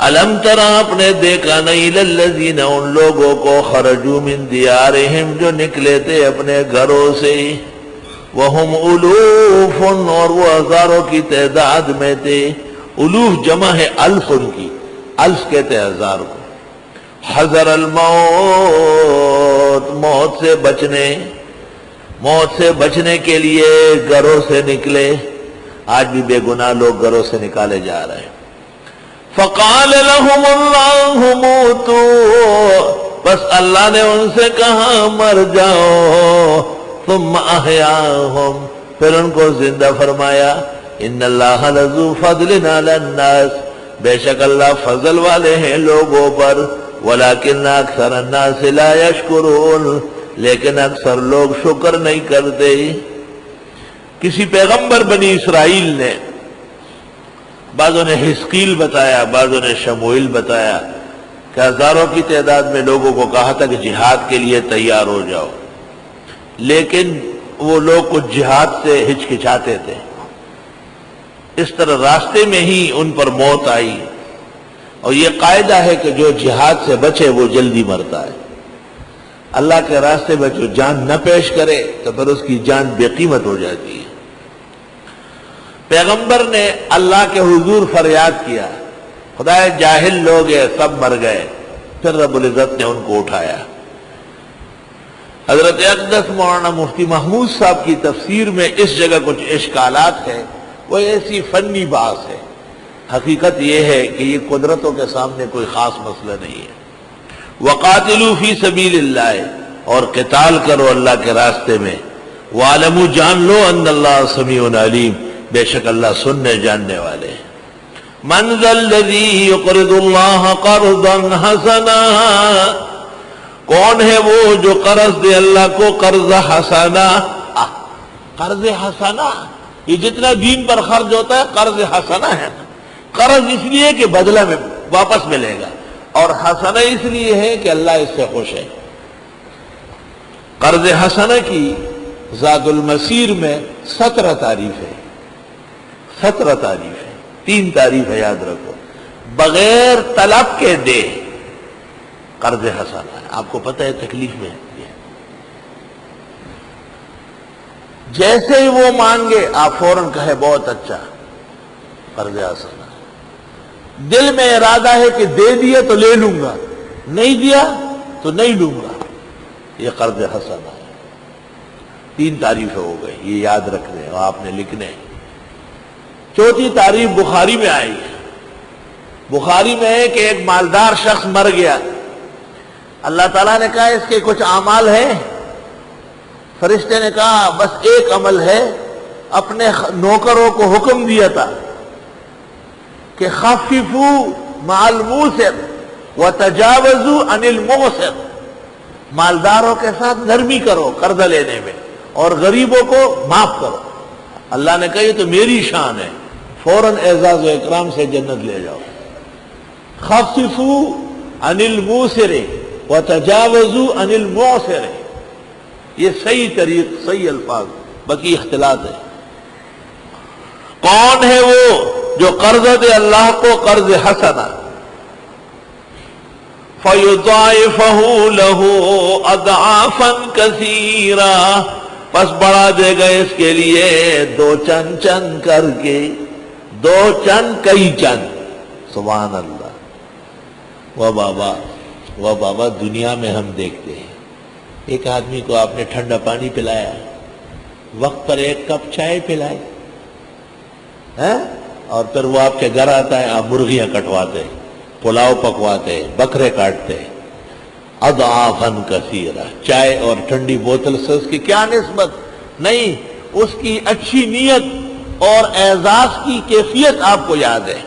الم ترى اپنے دیکھا نہیں للذین ان لوگوں کو خرجوا من دیارہم جو نکلے تھے اپنے گھروں سے وہم الوف اور وہ ہزاروں کی تعداد میں تھے. الوف جمع ہے الف ان کی، الف کہتے ہیں ہزار کو. حذر الموت موت سے بچنے کے لیے گھروں سے نکلے. آج بھی بے گناہ لوگ گھروں سے نکالے جا رہے ہیں. فقال لهم اللہ موتوا بس اللہ نے ان سے کہا مر جاؤ. ثم احیاہم پھر ان کو زندہ فرمایا. ان اللہ لذو فضل علی الناس بے شک اللہ فضل والے ہیں لوگوں پر. ولکن اکثر الناس لا یشکرون لیکن اکثر لوگ شکر نہیں کرتے. کسی پیغمبر بنی اسرائیل نے، بعضوں نے حزقیل بتایا، بعضوں نے شموئیل بتایا کہ ہزاروں کی تعداد میں لوگوں کو کہا تھا کہ جہاد کے لیے تیار ہو جاؤ، لیکن وہ لوگ کچھ جہاد سے ہچکچاتے تھے. اس طرح راستے میں ہی ان پر موت آئی. اور یہ قاعدہ ہے کہ جو جہاد سے بچے وہ جلدی مرتا ہے. اللہ کے راستے میں جو جان نہ پیش کرے تو پھر اس کی جان بے قیمت ہو جاتی ہے. پیغمبر نے اللہ کے حضور فریاد کیا، خدائے جاہل لوگ ہیں سب مر گئے. پھر رب العزت نے ان کو اٹھایا. حضرت اقدس مولانا مفتی محمود صاحب کی تفسیر میں اس جگہ کچھ اشکالات ہیں. وہ ایسی فنی بحث ہے. حقیقت یہ ہے کہ یہ قدرتوں کے سامنے کوئی خاص مسئلہ نہیں ہے. وقاتلوا فی سبیل اللہ اور قتال کرو اللہ کے راستے میں. وعلموا جان لو ان اللہ سمیع علیم بے شک اللہ سننے جاننے والے ہیں. من ذا الذی یقرض اللہ قرضا حسنا کون ہے وہ جو قرض دے اللہ کو قرض حسنا. قرض حسنا یہ جتنا دین پر خرچ ہوتا ہے قرض حسنا ہے. قرض اس لیے کہ بدلہ میں واپس ملے گا، اور حسنہ اس لیے ہے کہ اللہ اس سے خوش ہے. قرض حسنہ کی زاد المسیر میں 17 تعریف ہے. 17 تعریف ہے. 3 تعریف ہے یاد رکھو. بغیر طلب کے دے قرض حسنہ ہے. آپ کو پتہ ہے تکلیف میں جیسے ہی وہ مانگے آپ فوراً کہے بہت اچھا قرض حسنہ. دل میں ارادہ ہے کہ دے دیا تو لے لوں گا، نہیں دیا تو نہیں لوں گا. یہ قرض حسنہ ہے. 3 تعریفیں ہو گئی. یہ یاد رکھنے اور آپ نے لکھنے. 4تھی تعریف بخاری میں آئی ہے. بخاری میں ہے کہ ایک مالدار شخص مر گیا. اللہ تعالیٰ نے کہا اس کے کچھ اعمال ہیں. فرشتے نے کہا بس ایک عمل ہے. اپنے نوکروں کو حکم دیا تھا کہ خففوا مع الموسر وتجاوزوا عن المعسر. مالداروں کے ساتھ نرمی کرو قرضہ لینے میں اور غریبوں کو معاف کرو. اللہ نے کہا یہ تو میری شان ہے. فوراً اعزاز و اکرام سے جنت لے جاؤ. خففوا عن الموسر وتجاوزوا عن المعسر. یہ صحیح طریق، صحیح الفاظ، باقی اختلاط ہے. کون ہے وہ جو قرض دے اللہ کو قرض حسنہ فَيُضَاعِفَهُ لَهُ أَضْعَافًا كَثِيرًا پس بڑھا دے گا اس کے لیے 2 چند کر کے. 2 چند کئی چند. سبحان اللہ. وہ بابا دنیا میں ہم دیکھتے ہیں ایک آدمی کو آپ نے ٹھنڈا پانی پلایا، وقت پر 1 کپ چائے پلائی، اور پھر وہ آپ کے گھر آتا ہے، آپ مرغیاں کٹواتے، پلاؤ پکواتے، بکرے کاٹتے. اضعافاً کثیرہ. چائے اور ٹھنڈی بوتل سے اس کی کیا نسبت نہیں. اس کی اچھی نیت اور اعزاز کی کیفیت آپ کو یاد ہے.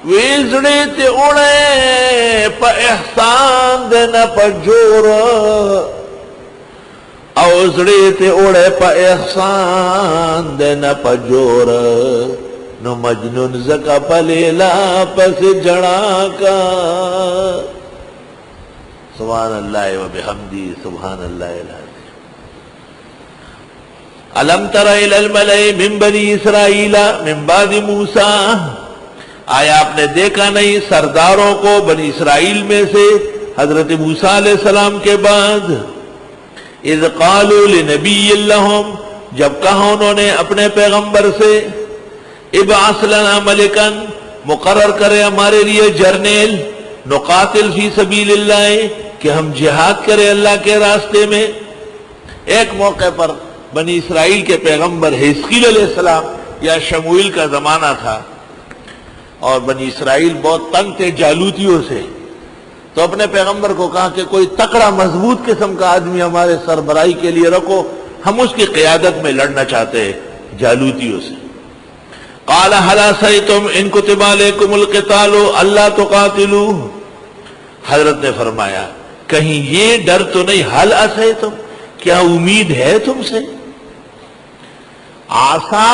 ویزڑے تے اڑے پا احسان دے نہ پا جور، اوزڑے تے اڑے پا احسان دے نہ پا جور. نو مجنون زکا پلیلا پس جڑا کا. سبحان اللہ و بحمدی سبحان اللہ العظیم. الم تر الی الملئ من بنی اسرائیل من بعد موسیٰ آیا آپ نے دیکھا نہیں سرداروں کو بنی اسرائیل میں سے حضرت موسیٰ علیہ السلام کے بعد، اذ قالوا لنبی لہم، جب کہا انہوں نے اپنے پیغمبر سے، ابعث لنا ملکا، مقرر کرے ہمارے لیے جرنیل، نقاتل فی سبیل اللہ، کہ ہم جہاد کریں اللہ کے راستے میں۔ ایک موقع پر بنی اسرائیل کے پیغمبر حزقیل علیہ السلام یا شموئیل کا زمانہ تھا، اور بنی اسرائیل بہت تنگ تھے جالوتیوں سے، تو اپنے پیغمبر کو کہا کہ کوئی تکڑا مضبوط قسم کا آدمی ہمارے سربراہی کے لیے رکھو، ہم اس کی قیادت میں لڑنا چاہتے ہیں جالوتیوں سے۔ قال هل عصیتم ان کتب علیکم القتال الا تقاتلوا، حضرت نے فرمایا کہیں یہ ڈر تو نہیں، هل عصیتم، کیا امید ہے تم سے؟ عصا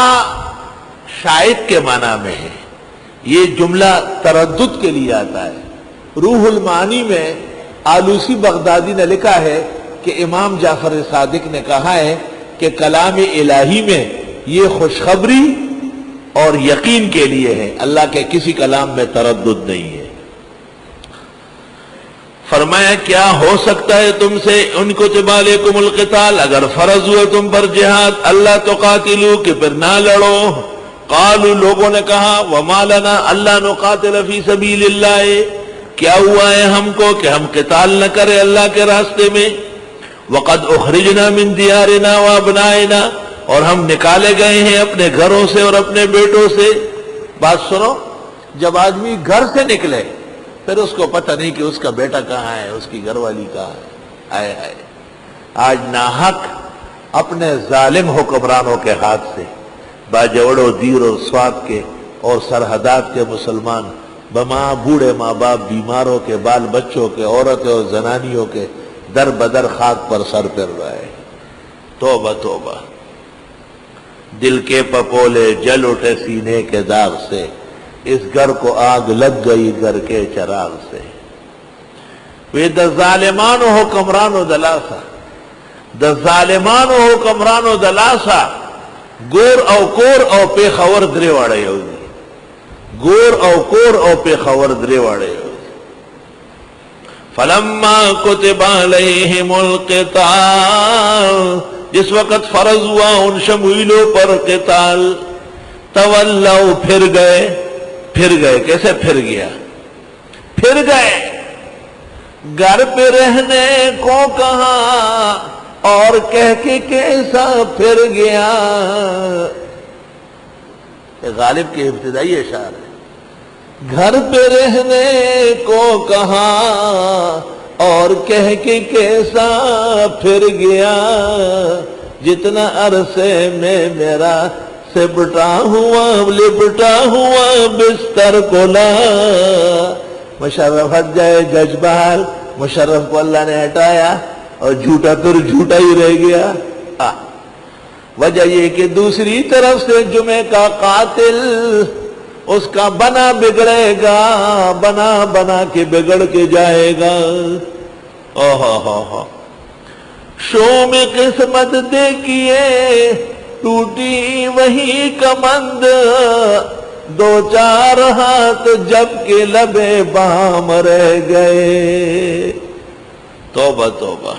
شاید کے معنی میں ہے، یہ جملہ تردد کے لیے آتا ہے۔ روح المعانی میں آلوسی بغدادی نے لکھا ہے کہ امام جعفر صادق نے کہا ہے کہ کلام الہی میں یہ خوشخبری اور یقین کے لیے ہے، اللہ کے کسی کلام میں تردد نہیں ہے۔ فرمایا کیا ہو سکتا ہے تم سے ان کتب علیکم القتال، اگر فرض ہوئے تم پر جہاد، اللہ تقاتلوا، کہ پھر نہ لڑو۔ قالوا، لوگوں نے کہا، وما لنا الا نقاتل فی سبیل اللہ، کیا ہوا ہے ہم کو کہ ہم قتال نہ کرے اللہ کے راستے میں، وقد اخرجنا من دیارنا وابنائنا، اور ہم نکالے گئے ہیں اپنے گھروں سے اور اپنے بیٹوں سے۔ بات سنو، جب آدمی گھر سے نکلے پھر اس کو پتہ نہیں کہ اس کا بیٹا کہاں ہے، اس کی گھر والی کہاں ہے۔ آئے آئے آج ناحق اپنے ظالم حکمرانوں کے ہاتھ سے باجوڑوں، دیر اور سوات کے اور سرحدات کے مسلمان بوڑھے ماں باپ، بیماروں کے، بال بچوں کے، عورتوں اور زنانیوں کے در بدر خاک پر سر پھر رہا ہے۔ توبہ توبہ، دل کے پپولے جل اٹھے سینے کے داغ سے، اس گھر کو آگ لگ گئی گھر کے چراغ سے۔ وی دا ظالمان و حکمران و دلاسا، دا ظالمان و حکمران و دلاسا، گور او کور او پیخور درے واڑے ہو گی، گور او کور او پیخور درے واڑے ہو گی۔ فلما کتب علیہم القتال، جس وقت فرض ہوا ان شمویلوں پر قتال، تولوا، پھر گئے۔ پھر گئے کیسے پھر گیا؟ پھر گئے، گھر پہ رہنے کو کہا اور کہہ کے کیسا پھر گیا۔ یہ غالب کے ابتدائی اشعار ہے۔ گھر پہ رہنے کو کہا اور کہہ کے کیسا پھر گیا، جتنا عرصے میں میرا سپٹا ہوا لپٹا ہوا بستر کو لا۔ مشرف ہٹ جائے جج بحال، مشرف کو اللہ نے ہٹایا اور جھوٹا پھر جھوٹا ہی رہ گیا۔ وجہ یہ کہ دوسری طرف سے جمعے کا قاتل اس کا بنا بگڑے گا، بنا بنا کے بگڑ کے جائے گا۔ شوم قسمت دیکھیے ٹوٹی وہی کمند، دو چار ہاتھ جب کے لبے بام رہ گئے۔ توبہ توبہ۔